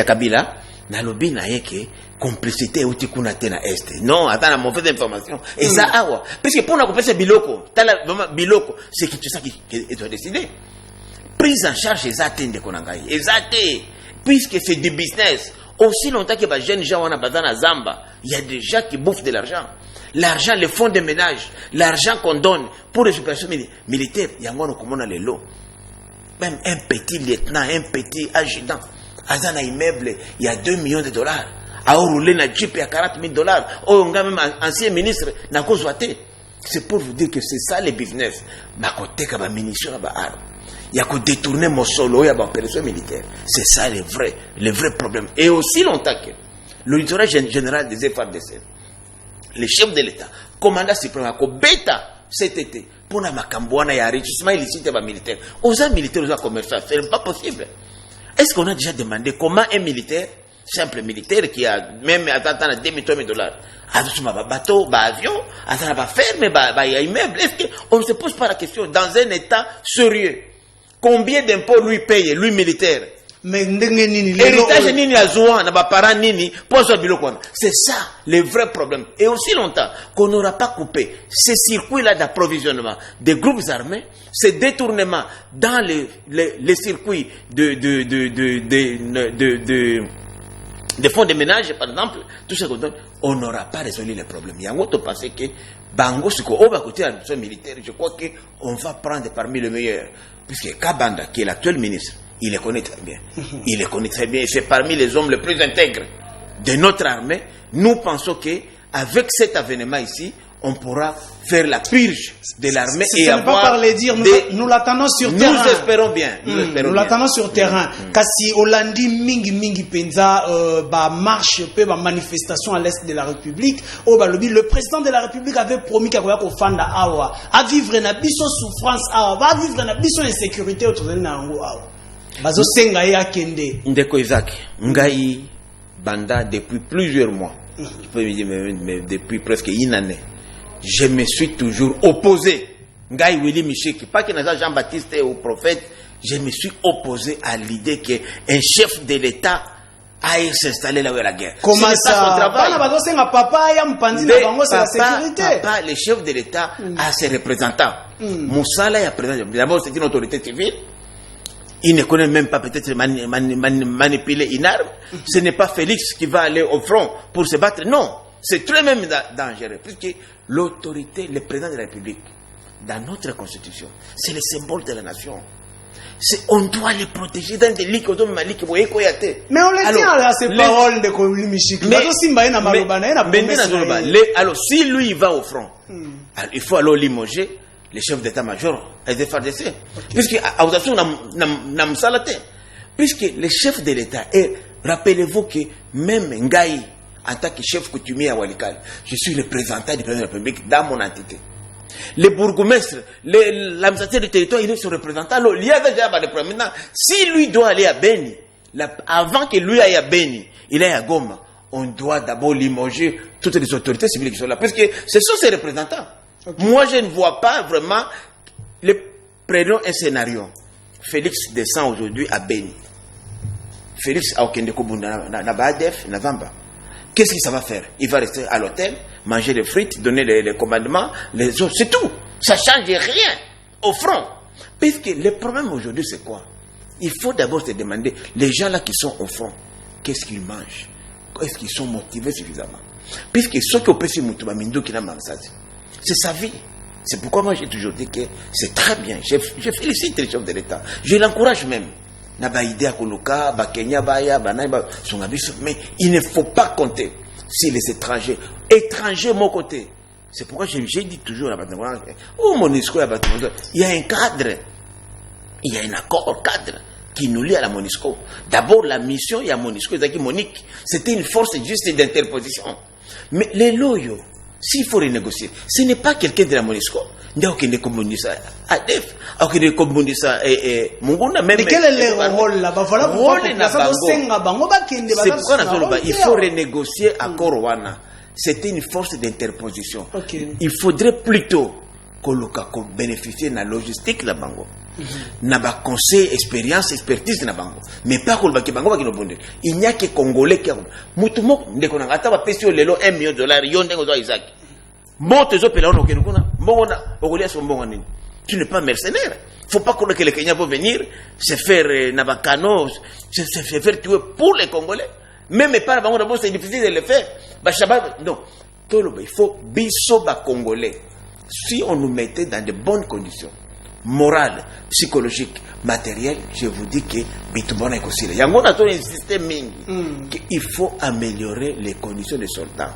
Speaker 15: Kabila na lobi na yeke complicité outi kuna tena est. Non, attends la mauvaise information. Et ça awa parce que pour na kopesa biloko, tala vraiment biloko, c'est qui tout ça qui doit décider. Prise en charge les atteintes de Konangai. Exacté. Puisque c'est du business. Aussi longtemps que les jeunes gens ont besoin de Zamba, il y a des gens qui bouffent de l'argent. L'argent, les fonds de ménage, l'argent qu'on donne pour les opérations militaires, il y a un les lots. Même un petit lieutenant, un petit adjudant, dans un immeuble, il y a $2 millions. À rouler dans Jeep, il y a $40,000. Oh, on a même ancien ministre, n'a pas zoité. C'est pour vous dire que c'est ça les business. Ma côté, il y a des munitions, il y a que détourner mon solo, il y a des opérations militaires. C'est ça le vrai problème. Et aussi longtemps que l'auditorat général des FARDC, le chef de l'État, commandant suprême, Beta, cet été, pour la macambouana et enrichissement illicite des militaires. Aux militaires, aux commerçants, ce n'est pas possible. Est-ce qu'on a déjà demandé comment un militaire, simple militaire, qui a même atteint $2 millions, a un bateau, un avion, a une ferme, un immeuble, est-ce qu'on ne se pose pas la question, dans un État sérieux, combien d'impôts lui paye, lui militaire?
Speaker 9: Mais
Speaker 15: héritage nini azouan na parents nini poso biloko. C'est ça le vrai problème. Et aussi longtemps qu'on n'aura pas coupé ces circuits-là d'approvisionnement des groupes armés, ces détournements dans les circuits de fonds de ménage, par exemple, tout ça qu'on donne, on n'aura pas résolu les problèmes. Il y a un autre pensée que Bango, ce qu'on va côté de la militaire, je crois qu'on va prendre parmi les meilleurs. Puisque Kabanda, qui est l'actuel ministre, il les connaît très bien. Il les connaît très bien. Et c'est parmi les hommes les plus intègres de notre armée. Nous pensons qu'avec cet avènement ici, on pourra faire la purge de l'armée et avoir...
Speaker 9: pas parler dire, nous l'attendons sur terrain.
Speaker 15: Nous espérons bien.
Speaker 9: Nous l'attendons sur terrain. Kasi Hollandi mingi penza marche pe manifestation à l'est de la République. Le président de la République avait promis qu'il y avait fanda awa à vivre na biso souffrance awa, va vivre na biso insécurité autour de nango awa. Bazo senga ya kende.
Speaker 15: Ndeko Isaac, ngai banda depuis plusieurs mois. Je peux dire mais depuis presque une année. Je me suis toujours opposé. Ngai Willy Micheki, pas que Naza Jean-Baptiste ou prophète, je me suis opposé à l'idée qu'un chef de l'État aille s'installer là où il y a la guerre.
Speaker 9: Comment ça? Papa,
Speaker 15: le chef de l'État a ses représentants. Moussala est président. D'abord, c'est une autorité civile. Il ne connaît même pas peut-être manipuler une arme. Ce n'est pas Félix qui va aller au front pour se battre. Non, c'est très même dangereux. Puisque l'autorité, le président de la République, dans notre constitution, c'est le symbole de la nation. On doit les protéger dans des lits comme Malik.
Speaker 9: Mais on les tient à ces paroles de Kouly Michik.
Speaker 15: Alors, si lui il va au front, il faut alors limoger les chefs d'état-major et des FARDC. Puisque le chef de l'État, et rappelez-vous que même Ngaï, en tant que chef coutumier à Walikal, je suis représentant du président de la République dans mon entité. Les bourgmestres, l'administrateur du territoire, il est son représentant. Alors, il y a déjà des problèmes. Maintenant, si lui doit aller à Beni, avant que lui aille à Beni, il aille à Goma, on doit d'abord limoger toutes les autorités civiles qui sont là. Parce que ce sont ses représentants. Okay. Moi, je ne vois pas vraiment. Prenons un scénario. Félix descend aujourd'hui à Beni. Félix a aucun découbunda na Badef, na Vamba. Qu'est-ce que ça va faire? Il va rester à l'hôtel, manger des frites, donner les commandements, les autres. C'est tout. Ça ne change rien au front. Puisque le problème aujourd'hui, c'est quoi? Il faut d'abord se demander, les gens là qui sont au front, qu'est-ce qu'ils mangent? Est-ce qu'ils sont motivés suffisamment? Puisque ceux qui ont pris Moutouma Mindo qui n'a pas c'est sa vie. C'est pourquoi moi j'ai toujours dit que c'est très bien. Je félicite les chefs de l'État. Je l'encourage même. Mais il ne faut pas compter sur les étrangers. Étrangers, mon côté. C'est pourquoi j'ai dit toujours à MONUSCO, il y a un cadre. Il y a un accord cadre qui nous lie à la MONUSCO. D'abord, la mission, il y a MONUSCO, Monique. C'était une force juste d'interposition. Mais les loyaux, s'il faut renégocier, ce n'est pas quelqu'un de la MONUSCO. Mais quel est le
Speaker 9: rôle là-bas? Voilà pourquoi
Speaker 15: c'est pourquoi il faut renégocier à Korwana. C'était une force d'interposition. Il faudrait plutôt que bénéficier de la logistique de la Bango. Na ba conseil, expérience, expertise na bango. Mais pas que le bango va qui il n'y a que Congolais qui ont. Moutoumok, ne qu'on a atteint pesio lelo $1 million, yon dengo Isaac. Moto zo pela ono kenukuna, mbona ogolia so mbonga nini. Tu n'es pas mercenaire. Faut pas que les Kenyans vont venir se faire nabakano, se faire tuer pour les Congolais. Même pas bango d'abord c'est difficile de le faire. Ba shabab non. Il faut biso ba Congolais. Si on nous mettait dans de bonnes conditions morale, psychologique, matérielle, je vous dis que Bitubona est aussi là. Il y a un système il faut améliorer les conditions des soldats.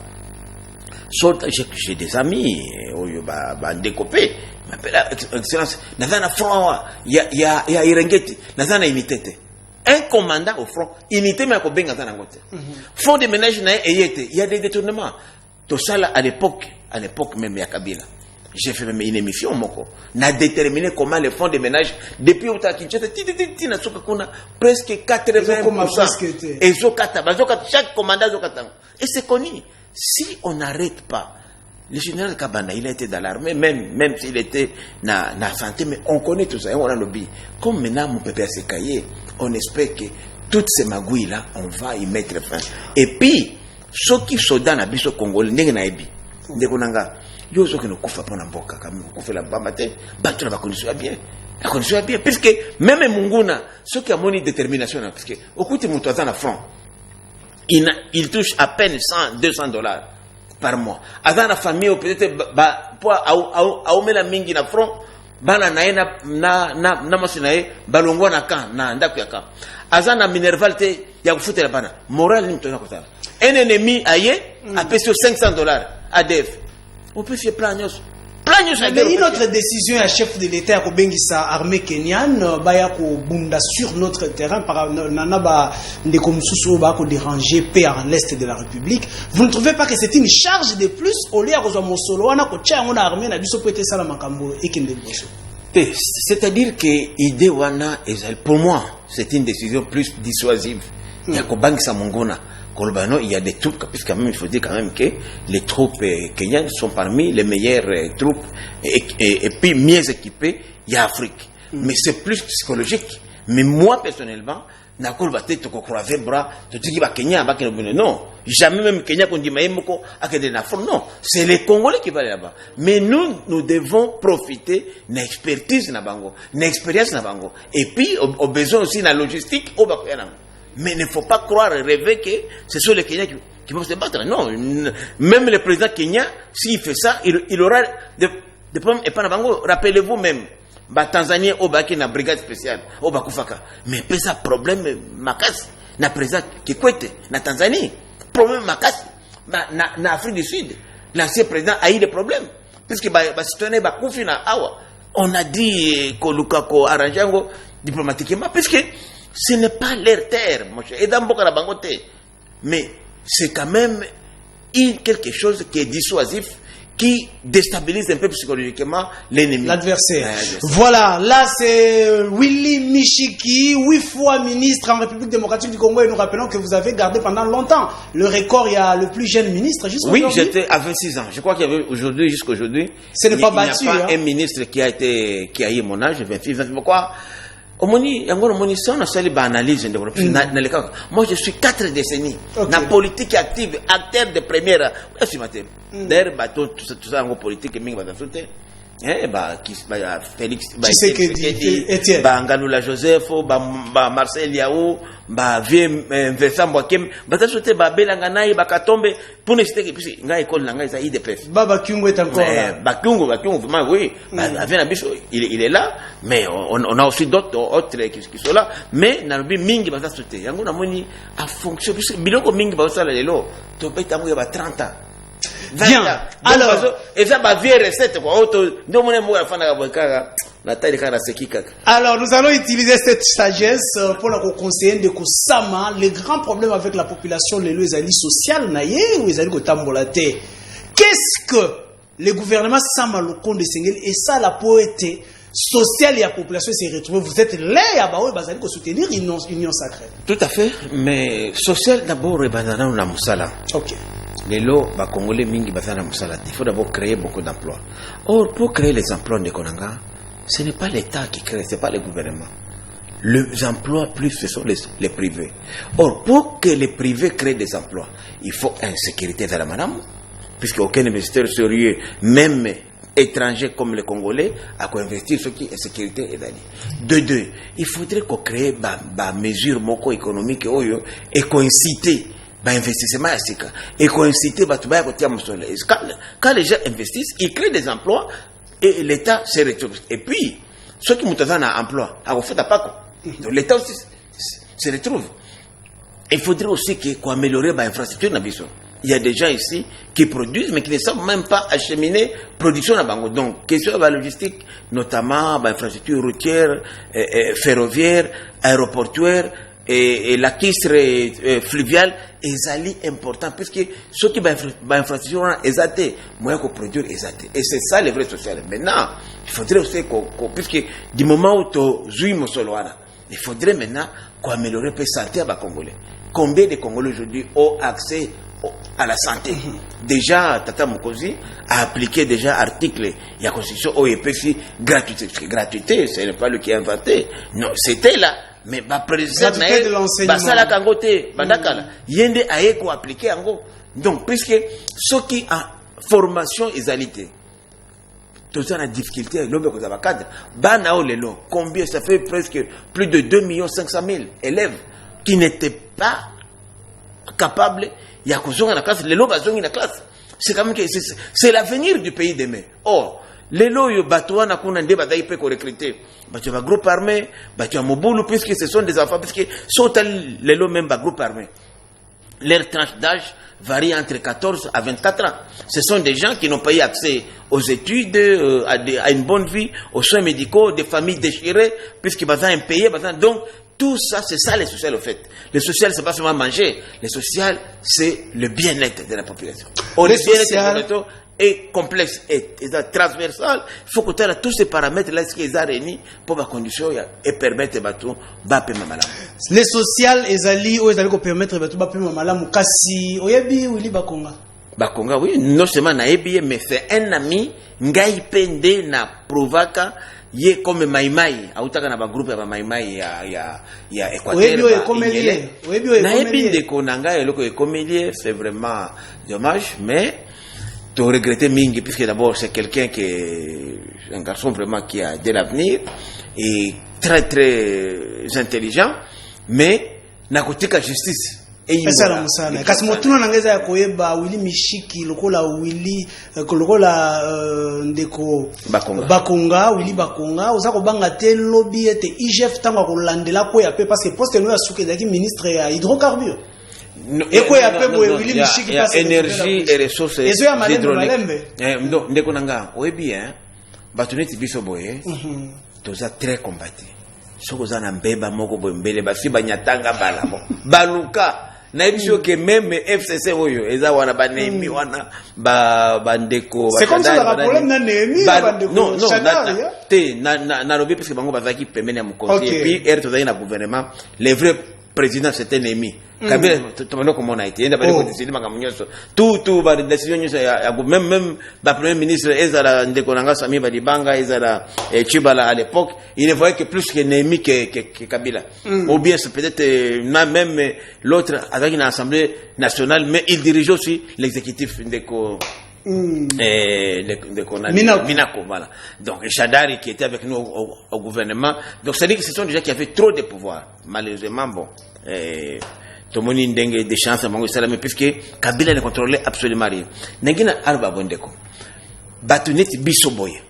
Speaker 15: J'ai des amis, des copains, ils m'appellent Excellence, Nazana Front, il y a Irengeti, Nazana Imitete. un commandant au front unité mais ko benga tana ngote fonds de ménage na eyete il y a des détournements tout ça là à l'époque même ya Kabila j'ai fait même une émission moko n'a déterminé comment les fonds de ménage depuis Kinshasa na soka kuna presque 80% et zokata chaque commandant zokata et c'est connu. Si on n'arrête pas, le général Kabanda, il a été dans l'armée, même s'il était dans la santé, mais on connaît tout ça, on a lobby. Comme maintenant mon pépère s'est caillé, on espère que toutes ces magouilles-là, on va y mettre fin. Et puis, ceux qui sont dans la biso congolais, n'est-ce pas, Ndekonanga, yo ceux qui ne coupent pas n'importe quoi, on fait la bamate, battre la condition bien. La condition bien, puisque même Munguna, ceux qui ont une détermination, parce que au côté de mon toisin à front, il touche à peine $100-200 par mois. Dans la famille, peut-être, pour avoir la mingi na front, bana na masinae, balongwa na kan, na ndaku ya kan. Azana minervalte, ya kufute la bana. Moral ni mtona kotala. Un ennemi aye, a payé $500 à DEF. On peut faire plein de choses.
Speaker 9: Mais une autre décision à chef de l'État à Kobengisa armée kenyane baya ko bunda sur notre terrain par nanaba ndekomsusu ba ko déranger paix à l'est de la République. Vous ne trouvez pas que c'est une charge de plus au lieu de mosolo wana ko tia ngona armée na biso peut ça la makambo ekende boso.
Speaker 15: C'est-à-dire que idée wana pour moi c'est une décision plus dissuasive. Ya ko bangisa mongona il y a des troupes, puisque quand même, il faut dire quand même que les troupes kenyanes sont parmi les meilleures troupes et puis mieux équipées, il y a Afrique. Mais c'est plus psychologique. Mais moi, personnellement, non, jamais même Kenya qu'on dit non, c'est les Congolais qui vont aller là-bas. Mais nous devons profiter de l'expertise na bango, de l'expérience na bango, et puis au besoin aussi de la logistique au Bakoyanam. Mais il ne faut pas croire, rêver que ce sont les Kenyans qui vont se battre. Non, même le président kenyan, s'il fait ça, il aura des problèmes. Et pas rappelez-vous même, Tanzanie, au Baki, na brigade spéciale, au Bakufaka. Mais pas ça problème, Makas, na président Kikwete, na Tanzanie, problème Makas, na Afrique du Sud. L'ancien président a eu des problèmes. Puisque citoyen Bakufi na Awa, on a dit que Lukako Aranjango diplomatiquement, puisque ce n'est pas leur terre, mon cher. Et dans beaucoup de bangote. Mais c'est quand même quelque chose qui est dissuasif, qui déstabilise un peu psychologiquement l'ennemi.
Speaker 9: L'adversaire. Voilà, là c'est Willy Michiki, 8 fois ministre en République démocratique du Congo. Et nous rappelons que vous avez gardé pendant longtemps le record. Il y a le plus jeune ministre.
Speaker 15: Oui, j'étais à 26 ans. Je crois qu'il y avait jusqu'à aujourd'hui.
Speaker 9: Ce n'est pas battu.
Speaker 15: Il n'y a pas un ministre qui a eu mon âge, 26 ans. Pourquoi? Moi je suis 4 décennies dans politique active, acteur de première. D'ailleurs, tout ça en politique, Félix Tshisekedi, Ngalula Joseph, Marcel Yaou, Vincent Boakem, Belanganaï, Bakatombe, pour ne citer que puis ngai école nanga ça IDPF.
Speaker 9: Baba Kyungu est encore là.
Speaker 15: Bakyungu vraiment oui. Il est là, mais on a aussi d'autres qui sont là, mais nabi mingi baza sauter. Yango na moni a fonction puisque biloko mingi baza la lelo, to beta mo ya 30 ans.
Speaker 9: Bien. Alors, alors nous allons utiliser cette sagesse pour la conseiller de Kosama. Le grand problème avec la population, les lois sociales, qu'est-ce que le gouvernement Samalokon de Sengel et ça la poété sociale et la population s'est retrouvée. Vous êtes là à soutenir l'union sacrée.
Speaker 15: Tout à fait, mais social d'abord et banana na musala.
Speaker 9: Ok.
Speaker 15: Les lots, Congolais mingi basana musala. Il faut d'abord créer beaucoup d'emplois. Or, pour créer les emplois de Konanga, ce n'est pas l'État qui crée, ce n'est pas le gouvernement. Les emplois plus, ce sont les privés. Or, pour que les privés créent des emplois, il faut une sécurité de la madame, puisque aucun investisseur sérieux, même étranger comme les Congolais, a quoi investir ce qui est sécurité et d'aller. De deux, il faudrait qu'on crée des mesures économiques et qu'on incite investissement et qu'on incite quand les gens investissent, ils créent des emplois et l'État se retrouve. Et puis, ceux qui ont un emploi, donc l'État aussi se retrouve. Il faudrait aussi qu'on améliore l'infrastructure. Il y a des gens ici qui produisent, mais qui ne savent même pas acheminer production à Bango. Donc, question de la logistique, notamment l'infrastructure routière, ferroviaire, aéroportuaire, et la kistre fluviale ezali important puisque ceux qui infrastructure ezate moyen qu'on produire ezate et c'est ça le vrai social. Maintenant il faudrait aussi puisque du moment où tu jouis mosoloana il faudrait maintenant qu'on améliore la santé à les Congolais. Combien de Congolais aujourd'hui ont accès à la santé? Déjà Tata Mokozi a appliqué déjà article il y a constitution OEPC gratuité. Gratuité c'est pas lui qui a inventé, non c'était là. Mais ba président ba sala kangote bandakala yende ayeko appliquer ango. Donc puisque ceux qui en formation ezalité tout ça la difficulté l'homme que ça va cadre bana o lelo combien ça fait presque plus de 2 500 000 élèves qui n'étaient pas capables il y a kozonga na classe lelo bazongi na classe c'est quand même que c'est l'avenir du pays demain. Or lelo yo batouana kuna nde badai pe ko recruter batu ba groupe armé batu ya mobulu puisque ce sont des enfants puisque sont lelo même ba groupe armé leur tranche d'âge varie entre 14 à 24 ans. Ce sont des gens qui n'ont pas eu accès aux études, à une bonne vie, aux soins médicaux, des familles déchirées puisqu'ils ont un pays. Donc tout ça, c'est ça le social au fait. Le social, c'est pas seulement manger. Le social, c'est le bien-être de la population. Le bien-être de la population est complexe et transversal. Il faut que tu aies tous ces paramètres là qui sont réunis pour la condition et permettre bateau bape mamala.
Speaker 9: Les social ezali ou ezali ko permettre bateau bape mamala mukasi oyebi Willy Bakonga.
Speaker 15: Bakonga oui, non seulement na ebi mais c'est un ami ngai pende na provaka ye comme maimai autaka na ba groupe ya maimai ya Équateur. Na ebi de konanga eloko ekomelie c'est vraiment dommage mais tu regretter Mingi puisque d'abord c'est quelqu'un qui est un garçon vraiment qui a de l'avenir et très très intelligent mais na kotika justice
Speaker 9: Esala musana kasi motuna nangeza ya koyeba Willy Mishiki lokola Willy lokola ndeko Bakonga Willy Bakonga oza ko banga te lobby ete IGF tango ko landela ko ya pe parce que poste no ya suke daki ministre ya hydrocarbures. Et quoi après Willy Mishiki passe
Speaker 15: énergie et ressources hydrauliques. Ndeko nanga oyebi hein batuneti biso boye toza très combattu. Soko za na mbeba moko boye mbele basi banyatanga balabo baluka na ebiso que même FCC oyo eza wana banemi wana bandeko
Speaker 9: c'est comme ça la problème na nemi bandeko
Speaker 15: non na lobby parce que bango bazaki pembeni ya mukonzi et puis toza na gouvernement les vrais présidents c'était Nemi Kabila tumelo komona ite enda bali ko décider makamnyoso tout ba décision nyoso ya même ba premier ministre ezala ndeko nanga Sami Badibanga ezala Chibala à l'époque il ne voyait que plus que Nemi que Kabila ou bien c'est peut-être même l'autre avec une assemblée nationale mais il dirige aussi l'exécutif ndeko Minako, voilà. Donc Chadari qui était avec nous au gouvernement. Donc c'est-à-dire que ce sont des gens qui avaient trop de pouvoir. Malheureusement, bon, Tomoni Ndenge des chances à Mango Salame puisque Kabila ne contrôlait absolument rien. Nengina Alba Bondeko. Batuneti Bisoboye.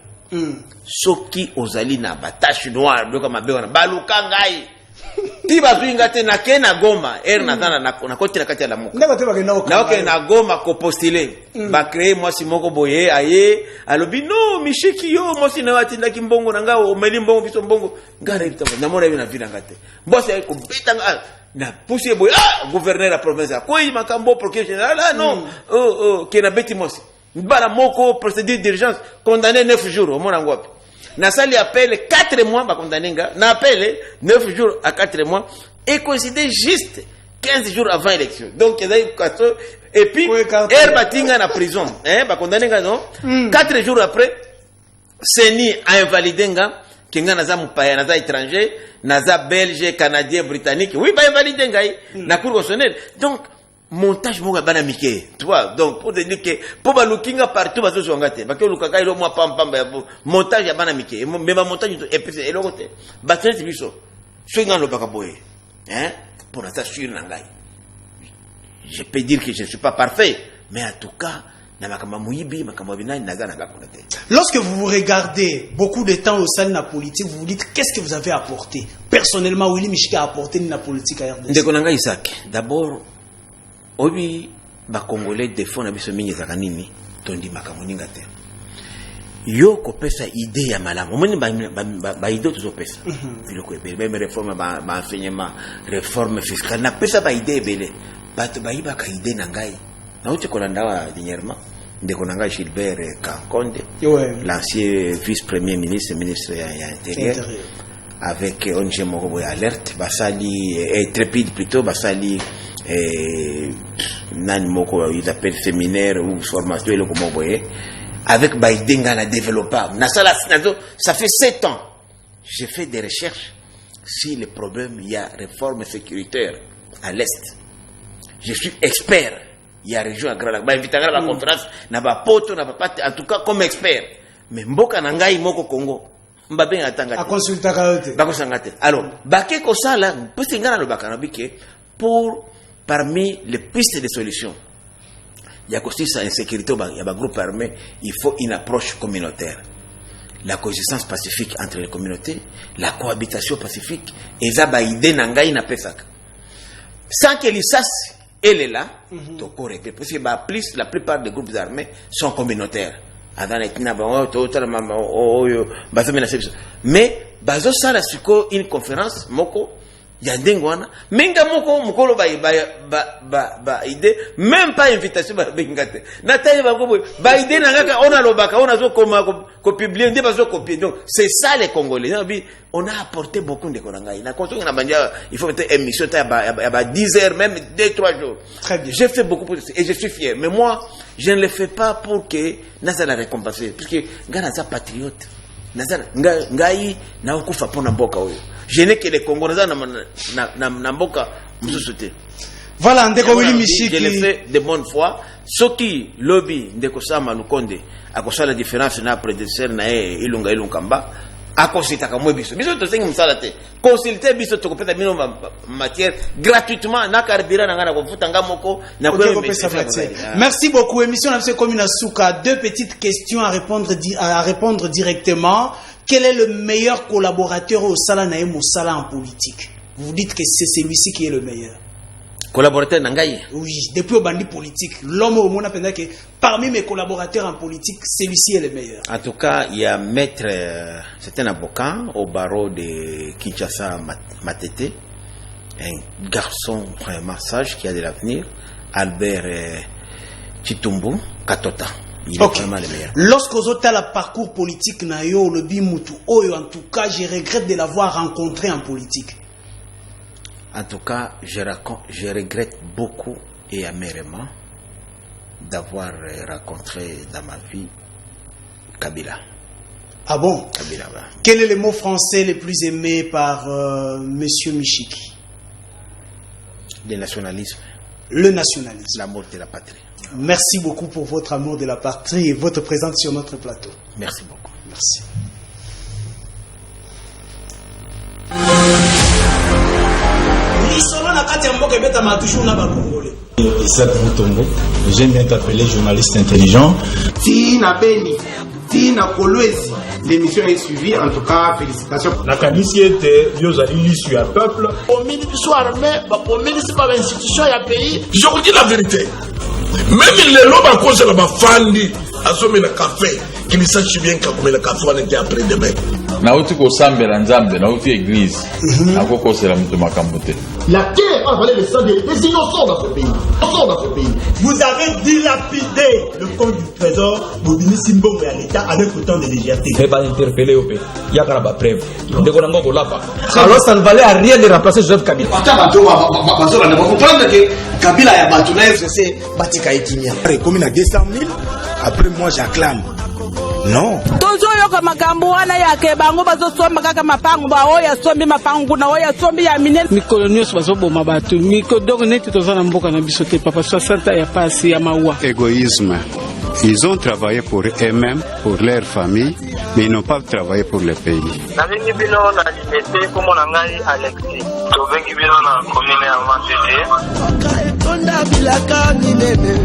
Speaker 15: Soki Ozali na batache noire, doka mabewa na balukangai. Tiba zuingate na kena Goma natana na koti na kati ya lamuka na oke na Goma ko postuler ba créer moi si moko boye aye alobi no Mishiki yo moi si na watinda kimbongo na ngao omeli mbongo biso mbongo ngara ibita na mona na vila ngate boss ay ko betanga na pousser boye gouverneur la province ko yi makambo procureur général non ke na beti mosi bala moko procédure d'urgence condamné 9 jours au mona ngwapi na sali appelle 4 mois ba condamné nga na appelle 9 jours à 4 mois et coïncide juste 15 jours avant l'élection donc et puis Herbatinga na prison ba condamné nga non 4 jours après Seni a invalidé nga kinga naza mupaya naza étranger naza belge canadien britannique oui ba invalidé nga na cour constitutionnelle donc montage moga bana mike tu vois donc pour te dire que pour balukinga partout bazo zongate bake lukaka ilo mwa pamba ya montage ya bana mike mais ba montage et puis et l'autre batenti biso swinga lo baka boye hein pour ça sur nangai je peux dire que je suis pas parfait mais en tout cas na makamba muyibi makamba binani nazana gakonate.
Speaker 9: Lorsque vous regardez beaucoup de temps au sein de la politique vous vous dites qu'est-ce que vous avez apporté personnellement Willy Mishiki a apporté dans la politique à RDC
Speaker 15: ndeko nanga Isaac d'abord obi ba congolais de fond na biso mingi zaka nini tondi makamoninga te yo kopesa idée ya malamu omoni ba idée tozopesa biloko ebele même réforme ba enseignement réforme fiscale na pesa ba idée ebele bato bayibaka idée na ngai nauti kolanda wa dernièrement ndeko na ngai Gilbert Kankonde l'ancien vice-premier ministre ya intérieur avec ONG Morobo Alerte basali Intrépide plutôt basali nani moko ils appellent séminaire ou formation le comment voyez avec Biden la développeur ça fait 7 ans j'ai fait des recherches sur les problèmes il y a réforme sécuritaire à l'est je suis expert il y a région à Grand Lac invité à la conférence na ba poto na ba en tout cas comme expert mais mboka na ngai moko Congo mbabe atanga
Speaker 9: a consulter kaote
Speaker 15: ba ko sangate alors baké ko sala pesi ngana lo bakana bike pour parmi les pistes de solutions il y a aussi ça insécurité il y a un groupe armé il faut une approche communautaire la coexistence pacifique entre les communautés la cohabitation pacifique et ça ba idée na ngai na pesaka sans que l'ISAS elle est là donc parce que plus la plupart des groupes armés sont communautaires mais bazo sala siko une conférence moko ya ndengwana menga moko mukolo ba idée même pas invitation ba bengate na taille ba ko ba idée na ngaka ona lobaka ona zo koma ko publier ndi bazo copier donc c'est ça les Congolais on a apporté beaucoup de konangai na konso na bandia il faut mettre émission ta ba 10 heures même 2-3 jours
Speaker 9: très bien
Speaker 15: j'ai fait beaucoup et je suis fier mais moi je ne le fais pas pour que nasa la récompenser parce que ngana za patriote nazana ngai na okufa pona mboka oyo je n'ai que les Congo na mboka msusuté
Speaker 9: voilà ndeko Willy Mishiki
Speaker 15: je le fais de bonne foi soki lobby ndeko Sama Lukonde akosala différence na prédécesseur na Ilunga Ilunkamba akositaka mwe biso to sengi msala te consulter biso to kopeta mino matière gratuitement na carburant na ngana ko futanga moko na ko
Speaker 9: merci beaucoup émission na Commune Souka deux petites questions à répondre directement. Quel est le meilleur collaborateur au Sala Naïm au Sala en politique? Vous dites que c'est celui-ci qui est le meilleur.
Speaker 15: Collaborateur Nangaï?
Speaker 9: Oui, depuis au bandit politique. L'homme au monde a que parmi mes collaborateurs en politique, celui-ci est le meilleur.
Speaker 15: En tout cas, il y a maître, c'est un avocat au barreau de Kinshasa Matete, un garçon vraiment sage qui a de l'avenir, Albert Chitumbu Katota. Il est vraiment le meilleur.
Speaker 9: Lorsque vous avez le parcours politique, le Bimutu, en tout cas, je regrette de l'avoir rencontré en politique.
Speaker 15: En tout cas, je regrette beaucoup et amèrement d'avoir rencontré dans ma vie Kabila.
Speaker 9: Ah bon?
Speaker 15: Kabila, bah.
Speaker 9: Quel est le mot français le plus aimé par Monsieur Mishiki?
Speaker 15: Le nationalisme.
Speaker 9: Le nationalisme.
Speaker 15: L'amour de la patrie.
Speaker 9: Merci beaucoup pour votre amour de la patrie et votre présence sur notre plateau.
Speaker 15: Merci beaucoup.
Speaker 9: Merci.
Speaker 1: Isaac Mutombo, j'aime bien t'appeler journaliste intelligent.
Speaker 2: Tina Beni, Tina Kolwezi, l'émission est suivie, en tout cas, félicitations.
Speaker 3: La qualité était, l'issue à peuple.
Speaker 4: Au ministre soit armé, au ministre pas l'institution, il y a pays.
Speaker 5: Je vous dis la vérité. Même les lobes à cause de la fandi, à sommer le café, qui ne sache bien qu'à le café, on était après demain.
Speaker 6: Nauti kosambela nzambe nauti église akokosela mutu makambo te.
Speaker 4: La terre a valé le sang des innocents dans ce pays.
Speaker 7: Vous avez dilapidé le compte du trésor Bobini Simbongo à l'État avec autant de légèreté.
Speaker 8: Ne pas interpeller au pays. Il y a quand même preuve. Alors ça ne valait à rien de remplacer Joseph Kabila.
Speaker 16: Kabila ya Batunaïf, c'est Batika Etimia. Comme il a 200 000, après moi j'acclame. Non.
Speaker 10: Toujours yoka makambo wana yake bango bazosomba kaka mapango ba oya sombi mapango na oya sombi ya minene
Speaker 11: mikolo nyonso bazoboma bato mikolo donc neti tozana mboka na biso te papa 60 ya pasi ya mawa.
Speaker 12: Égoïsme. Ils ont travaillé pour eux-mêmes, pour leur famille, mais ils n'ont pas travaillé pour le pays.
Speaker 13: Nalingi bino na limete komo na ngai Alexis. To vengi bino na commune ya Matete.
Speaker 14: Bilaka minene.